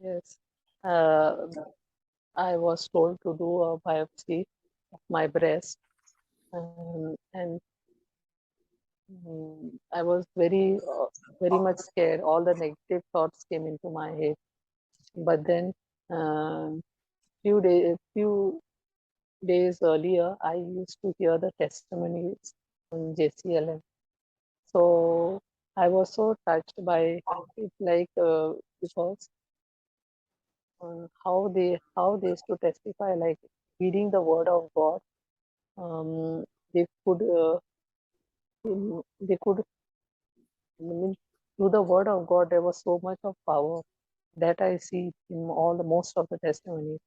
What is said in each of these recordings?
Yes. Uh, I was told to do a biopsy of my breast, and I was very much scared. All the negative thoughts came into my head. But then, um few days earlier, I used to hear the testimonies on JCLM. So I was so touched by it, like because how they used to testify, like reading the Word of God. Um, they could they could through the Word of God there was so much of power that I see in most of the testimonies.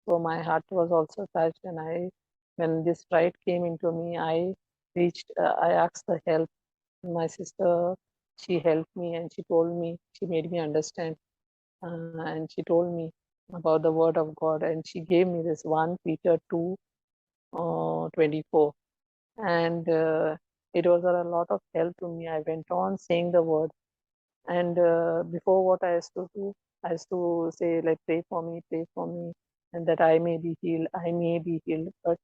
So my heart was also touched, and when this fright came into me, I asked the help. My sister, she helped me, and she made me understand, and she told me about the Word of God, and she gave me this 1 Peter 2:24, and it was a lot of help to me. I went on saying the word, and before, what I used to do, I used to say, like, pray for me, and that I may be healed, I may be healed. But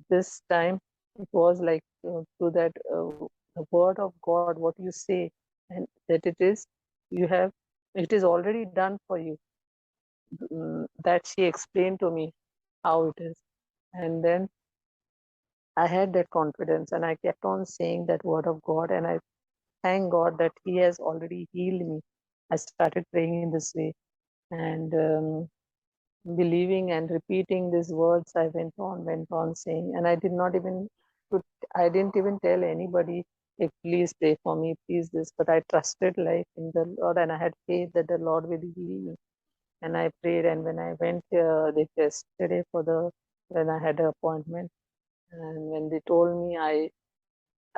this time it was like, through that the Word of God, what you say, and that you have, it is already done for you. That she explained to me how it is. And then I had that confidence, and I kept on saying that Word of God, and I thank God that He has already healed me. I started praying in this way, and believing and repeating these words. I went on saying, and I didn't even tell anybody, like, please pray for me, please this. But I trusted, like, in the Lord, and I had faith that the Lord will heal me. And I prayed, and when I went yesterday when I had an appointment, and when they told me, I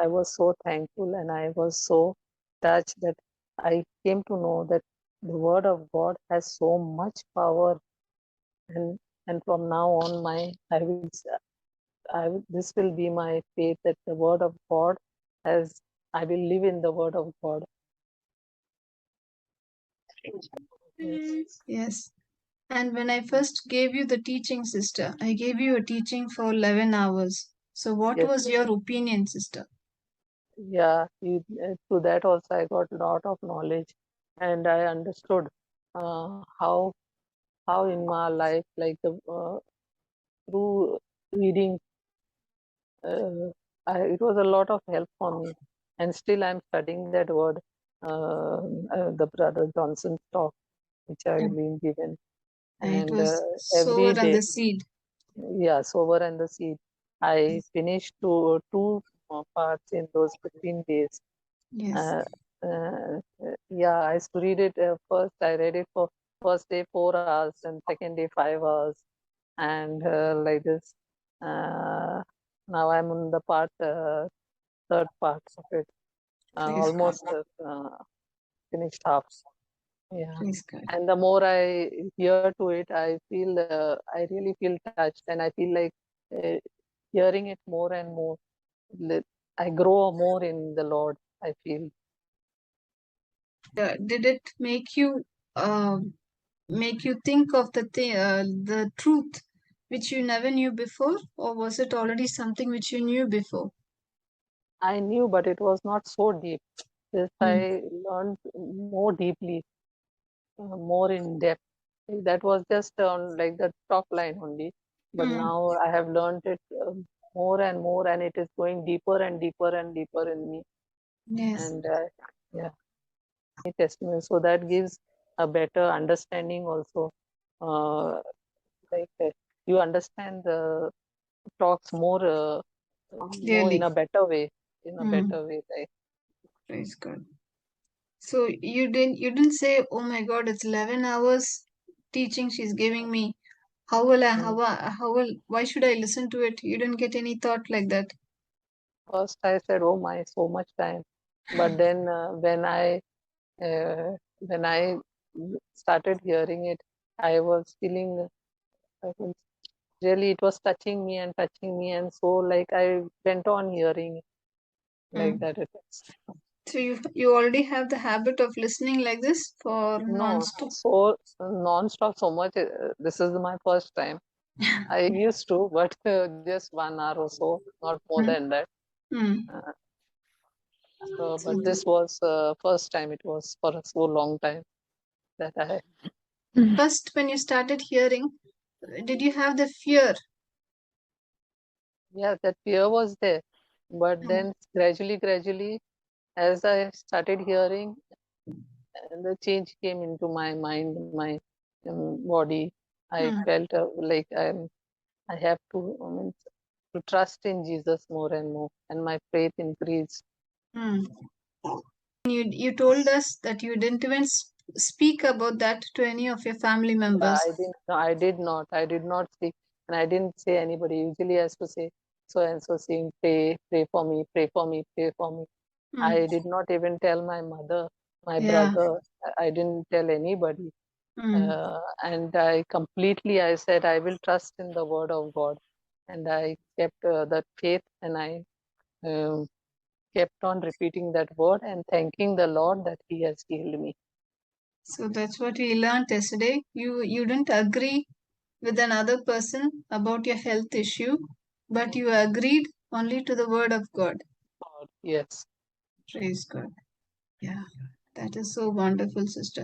was so thankful, and I was so touched that I came to know that the Word of God has so much power. and and from now on, this will be my faith, that the Word of God has I will live in the Word of God. Yes. Yes. And when I first gave you the teaching, sister, I gave you a teaching for 11 hours. So, what Yes. was your opinion, sister? Yeah, through that also I got a lot of knowledge, and I understood how in my life, like, through reading, uh, it was a lot of help for me, and still I'm studying that word, the Brother Johnson's talk, which I've been given, It and was sower every and day, the seed. yeah, Sower and the Seed. I finished two parts in those 15 days. Yes. Uh, yeah, I used to read it first. I read it for first day 4 hours, and second day 5 hours, and like this. Uh, Now I'm on the third part of it. Praise God. Almost finished half. Yeah, Praise God. and the more I hear to it, I really feel touched, and I feel like uh, hearing it more and more. I grow more in the Lord, I feel. Did it make you think of the truth which you never knew before, or was it already something which you knew before? I knew, but it was not so deep. This Mm. I learned more deeply, more in depth. That was just on, like, the top line only. But Mm. now I have learned it more and more, and it is going deeper and deeper and deeper in me. Yes. And yeah, testimony. So that gives a better understanding also. Uh, like, you understand the talks more in Really. a better way, in a Mm. better way. Like, Praise God. So you didn't say, "Oh my God, it's 11 hours teaching she's giving me. How will I mm, how will why should I listen to it?" You didn't get any thought like that. first I said, "Oh my, so much time," but then when I started hearing it, I was feeling, I was really, it was touching me, and so, like, I went on hearing it, like Mm. that. It is. So you already have the habit of listening like this for No, non-stop. so non-stop so much. This is my first time. I used to, but just 1 hour or so, not more Hmm. than that. Hmm. Uh, so, So but this was first time. It was for a so long time that I. first, when you started hearing, did you have the fear? Yeah, that fear was there, but Hmm. then gradually, as I started hearing, the change came into my mind, my body. I Hmm. felt like I have to trust in Jesus more and more, and my faith increased. Hmm. You told us that you didn't even speak about that to any of your family Yeah, members. I didn't. No, I did not speak, and I didn't say anybody. Usually, I used to say so and so, saying pray for me, pray for me, pray for me. Hmm. I did not even tell my mother, my Yeah. brother. I didn't tell anybody. Hmm. And I said, I will trust in the word of God. And I kept that faith, and I um, kept on repeating that word and thanking the Lord that He has healed me. So that's what we learned yesterday. You didn't agree with another person about your health issue, but you agreed only to the word of God. God, yes. Praise God. Yeah, that is so wonderful, sister.